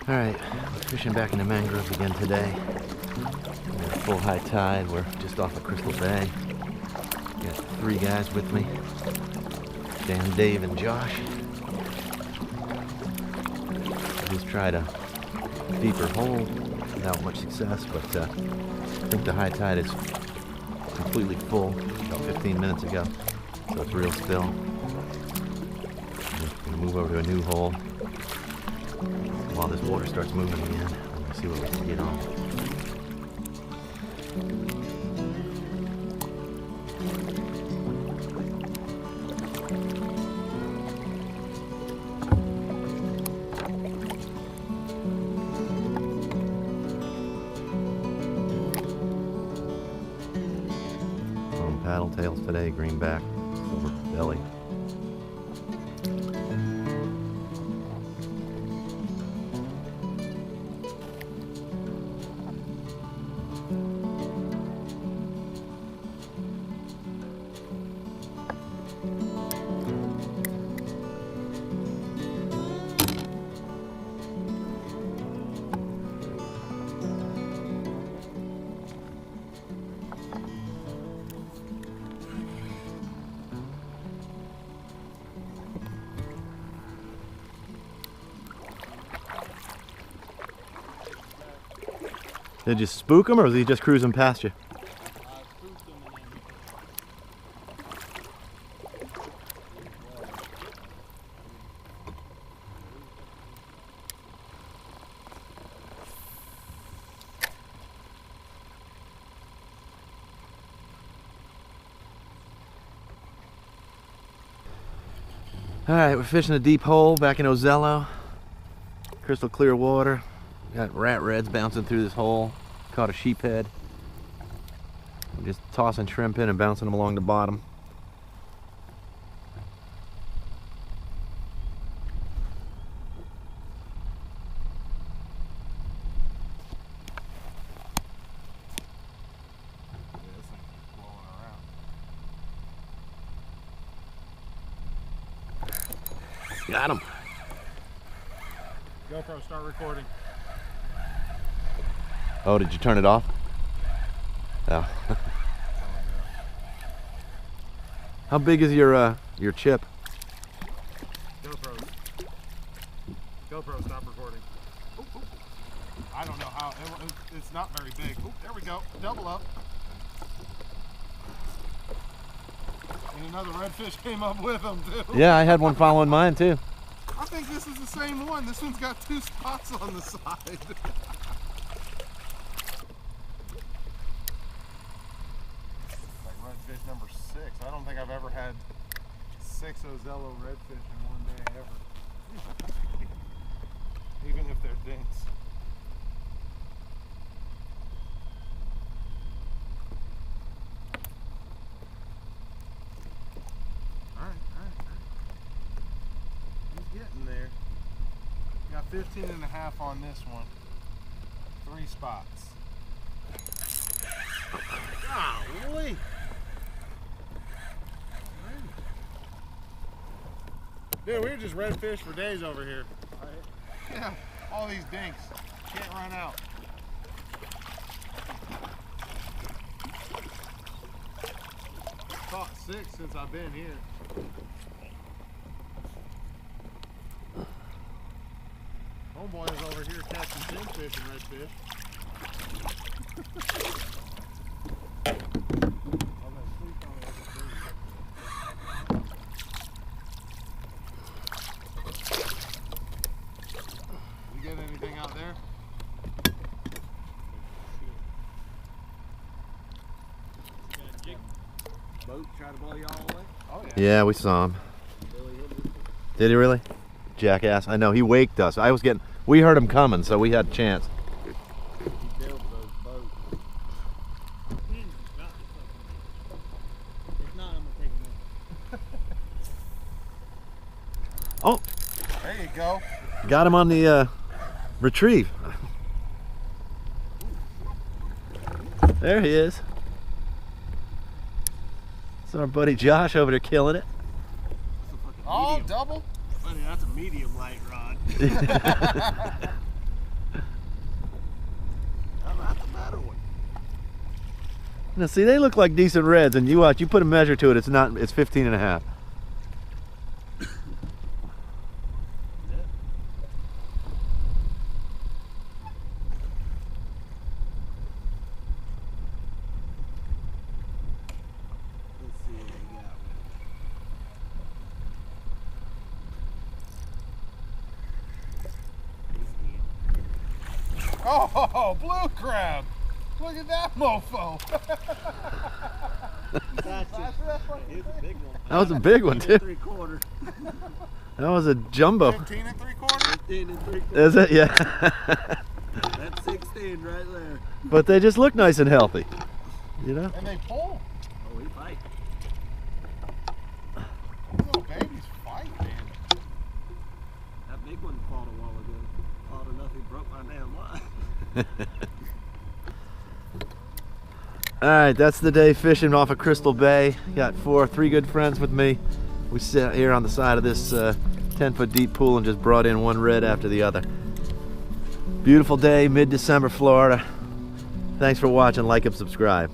Alright, we're fishing back in the mangroves again today. Full high tide, we're just off of Crystal Bay. Got 3 guys with me. Dan, Dave, and Josh. Just tried a deeper hole without much success, but I think the high tide is completely full about 15 minutes ago, so it's real still. I'm gonna move over to a new hole while this water starts moving again. We're gonna see what we can get on. Paddle tails today, greenback, silver belly. Did you spook him, or was he just cruising past you? Alright, we're fishing a deep hole back in Ozello. Crystal clear water. Got rat reds bouncing through this hole. Caught a sheephead. I'm just tossing shrimp in and bouncing them along the bottom. Got him. GoPro, start recording. Oh, did you turn it off? Oh. How big is your chip? GoPro, stop recording. Ooh, ooh. I don't know how. It's not very big. Ooh, there we go. Double up. And another redfish came up with him too. Yeah, I had one following mine too. I think this is the same one. This one's got 2 spots on the side. Redfish number 6. I don't think I've ever had 6 Ozello redfish in one day ever. Even if they're dinks. Alright. He's getting there. Got 15.5 on this one. 3 spots. Golly! Dude, we were just redfish for days over here. Yeah, all these dinks. Can't run out. Caught 6 since I've been here. Homeboy is over here catching pinfish and redfish. Get anything out there? Boat try to blow you all away? Oh yeah. Yeah, we saw him. Did he really? Jackass. I know, he waked us. We heard him coming, so we had a chance. He built those boats. If not, I'm gonna take him in. Oh! There you go. Got him on the retrieve. There he is. That's our buddy Josh over there killing it. Oh, double? Buddy, that's a medium light rod. Now see, they look like decent reds, and you watch, you put a measure to it, it's not, it's 15 and a half. Oh, blue crab! Look at that mofo! That was a big one too. That was a jumbo. 15 and 3/4? 15 and 3/4. Is it? Yeah. That's 16 right there. But they just look nice and healthy, you know? And they pull. Oh, he fight. These little babies fight, man. That big one fought a while ago. Fought enough he broke my damn line. Alright, that's the day fishing off of Crystal Bay. Got three good friends with me. We sat here on the side of this 10-foot deep pool and just brought in one red after the other. Beautiful day, mid-December, Florida. Thanks for watching, like and subscribe.